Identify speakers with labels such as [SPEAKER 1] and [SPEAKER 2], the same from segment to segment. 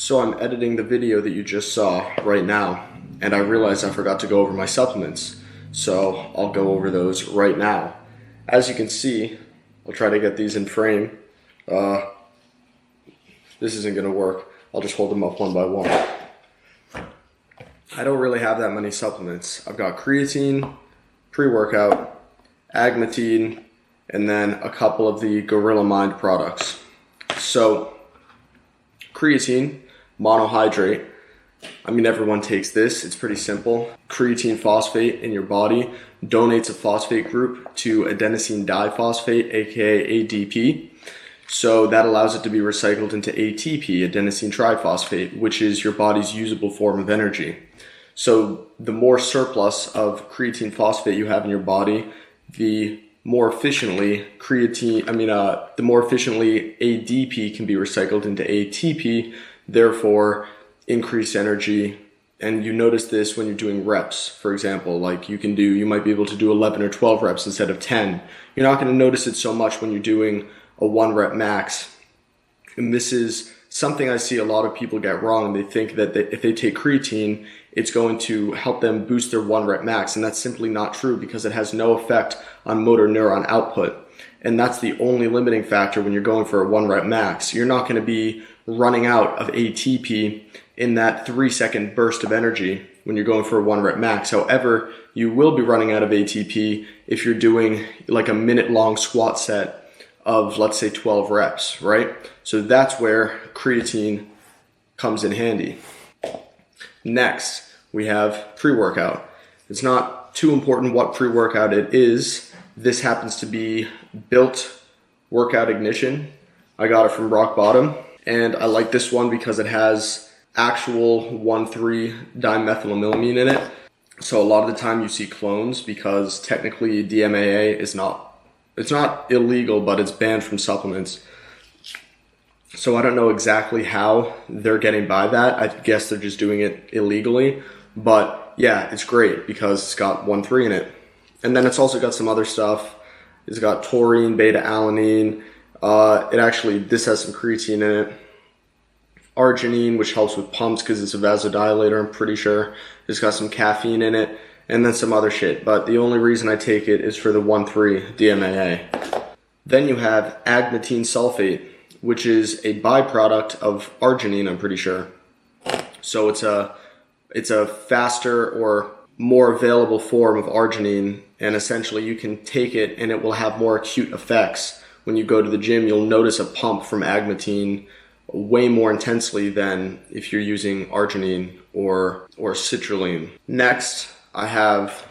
[SPEAKER 1] So I'm editing the video that you just saw right now, and I realized I forgot to go over my supplements. So I'll go over those right now. As you can see, I'll try to get these in frame. This isn't gonna work. I'll just hold them up one by one. I don't really have that many supplements. I've got creatine, pre-workout, agmatine, and then a couple of the Gorilla Mind products. So, creatine, monohydrate. I mean, everyone takes this. It's pretty simple. Creatine phosphate in your body donates a phosphate group to adenosine diphosphate, aka ADP. So that allows it to be recycled into ATP, adenosine triphosphate, which is your body's usable form of energy. So the more surplus of creatine phosphate you have in your body, the more efficiently the more efficiently ADP can be recycled into ATP, therefore increased energy. And you notice this when you're doing reps, for example, like you might be able to do 11 or 12 reps instead of 10. You're not going to notice it so much when you're doing a 1 rep max. And this is something I see a lot of people get wrong. They think that if they take creatine, it's going to help them boost their 1 rep max. And that's simply not true because it has no effect on motor neuron output. And that's the only limiting factor when you're going for a 1 rep max. You're not going to be running out of ATP in that 3-second burst of energy when you're going for a 1 rep max. However, you will be running out of ATP if you're doing like a minute-long squat set of, let's say, 12 reps, right? So that's where creatine comes in handy. Next, we have pre-workout. It's not too important what pre-workout it is. This happens to be Built Workout Ignition. I got it from Rock Bottom, and I like this one because it has actual 1,3-dimethylamylamine in it. So a lot of the time you see clones because technically DMAA is it's not illegal, but it's banned from supplements. So I don't know exactly how they're getting by that. I guess they're just doing it illegally. But yeah, it's great because it's got 1,3 in it. And then it's also got some other stuff. It's got taurine, beta-alanine. This has some creatine in it. Arginine, which helps with pumps because it's a vasodilator, I'm pretty sure. It's got some caffeine in it. And then some other shit. But the only reason I take it is for the 1,3 DMAA. Then you have agmatine sulfate, which is a byproduct of arginine, I'm pretty sure. So it's a faster or more available form of arginine, and essentially you can take it and it will have more acute effects. When you go to the gym, you'll notice a pump from agmatine way more intensely than if you're using arginine or citrulline. Next, I have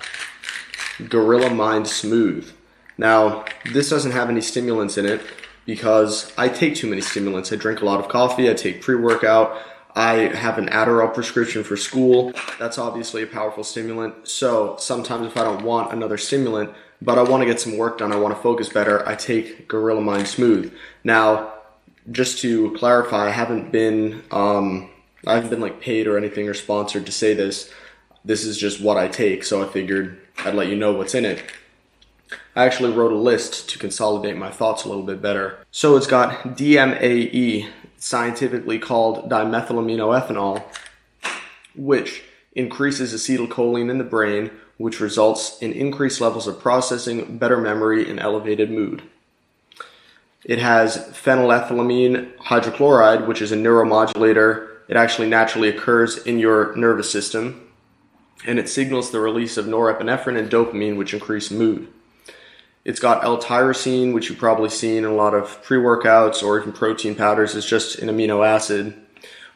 [SPEAKER 1] Gorilla Mind Smooth. Now, this doesn't have any stimulants in it because I take too many stimulants. I drink a lot of coffee, I take pre-workout, I have an Adderall prescription for school. That's obviously a powerful stimulant. So sometimes if I don't want another stimulant, but I want to get some work done, I want to focus better, I take Gorilla Mind Smooth. Now, just to clarify, I haven't been like paid or anything or sponsored to say this. This is just what I take, so I figured I'd let you know what's in it. I actually wrote a list to consolidate my thoughts a little bit better. So it's got DMAE, scientifically called dimethylaminoethanol, which increases acetylcholine in the brain, which results in increased levels of processing, better memory, and elevated mood. It has phenylethylamine hydrochloride, which is a neuromodulator. It actually naturally occurs in your nervous system, and it signals the release of norepinephrine and dopamine, which increase mood. It's got L-tyrosine, which you've probably seen in a lot of pre-workouts or even protein powders. It's just an amino acid,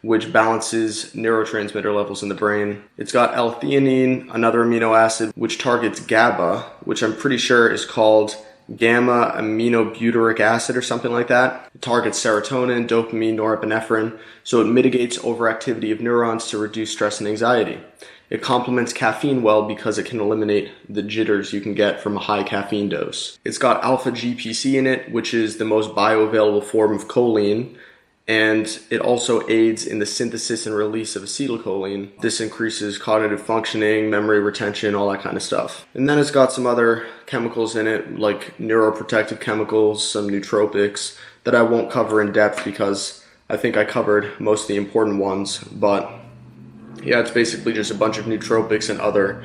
[SPEAKER 1] which balances neurotransmitter levels in the brain. It's got L-theanine, another amino acid, which targets GABA, which I'm pretty sure is called gamma aminobutyric acid or something like that. It targets serotonin, dopamine, norepinephrine, so it mitigates overactivity of neurons to reduce stress and anxiety. It complements caffeine well because it can eliminate the jitters you can get from a high caffeine dose. It's got alpha GPC in it, which is the most bioavailable form of choline, and it also aids in the synthesis and release of acetylcholine. This increases cognitive functioning, memory retention, all that kind of stuff. And then it's got some other chemicals in it, like neuroprotective chemicals, some nootropics, that I won't cover in depth because I think I covered most of the important ones, but yeah, it's basically just a bunch of nootropics and other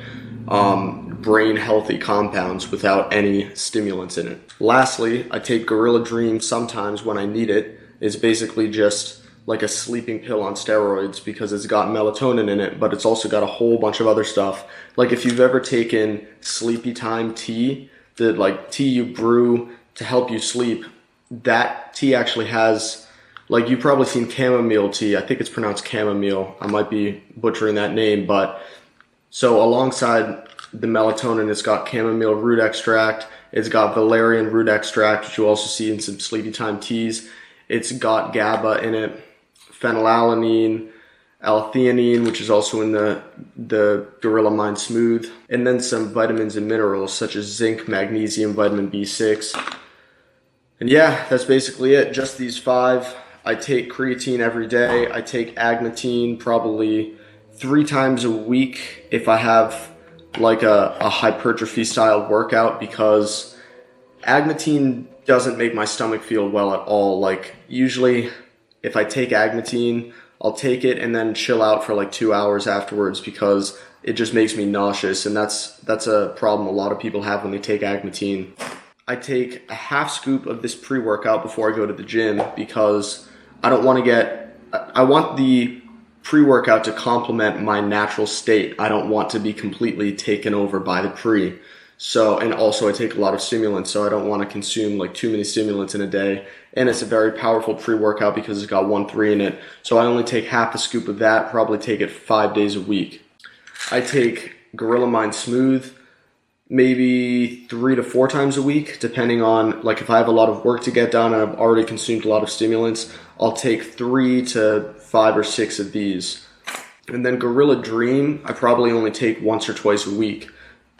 [SPEAKER 1] brain healthy compounds without any stimulants in it. Lastly, I take Gorilla Dream sometimes when I need it. It's basically just like a sleeping pill on steroids because it's got melatonin in it, but it's also got a whole bunch of other stuff. Like if you've ever taken sleepy time tea, the like tea you brew to help you sleep, that tea actually has, like you've probably seen chamomile tea. I think it's pronounced chamomile. I might be butchering that name, but so alongside the melatonin, it's got chamomile root extract. It's got valerian root extract, which you also see in some sleepy time teas. It's got GABA in it, phenylalanine, L-theanine, which is also in the Gorilla Mind Smooth, and then some vitamins and minerals such as zinc, magnesium, vitamin B6. And yeah, that's basically it. Just these 5. I take creatine every day. I take agnatine probably 3 times a week if I have like a hypertrophy style workout, because agnatine doesn't make my stomach feel well at all. Like usually if I take agnatine, I'll take it and then chill out for like 2 hours afterwards because it just makes me nauseous, and that's a problem a lot of people have when they take agnatine. I take a half scoop of this pre-workout before I go to the gym because I want the pre-workout to complement my natural state. I don't want to be completely taken over by the pre. So, and also I take a lot of stimulants, so I don't want to consume like too many stimulants in a day. And it's a very powerful pre-workout because it's got 1,3 in it. So I only take half a scoop of that, probably take it 5 days a week. I take Gorilla Mind Smooth maybe 3 to 4 times a week, depending on, like if I have a lot of work to get done and I've already consumed a lot of stimulants, I'll take 3 to 5 or 6 of these. And then Gorilla Dream, I probably only take once or twice a week.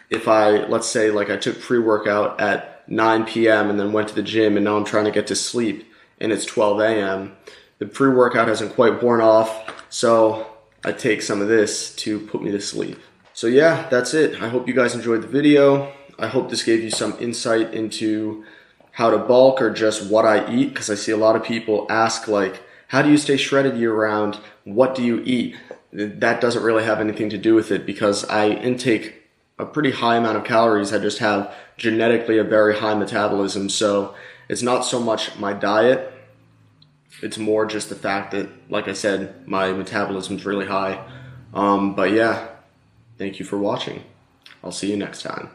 [SPEAKER 1] If let's say like I took pre-workout at 9 p.m. and then went to the gym and now I'm trying to get to sleep and it's 12 a.m., the pre-workout hasn't quite worn off, so I take some of this to put me to sleep. So yeah, that's it. I hope you guys enjoyed the video. I hope this gave you some insight into how to bulk or just what I eat, because I see a lot of people ask like, how do you stay shredded year round? What do you eat? That doesn't really have anything to do with it because I intake a pretty high amount of calories. I just have genetically a very high metabolism. So it's not so much my diet. It's more just the fact that, like I said, my metabolism is really high. But yeah, thank you for watching. I'll see you next time.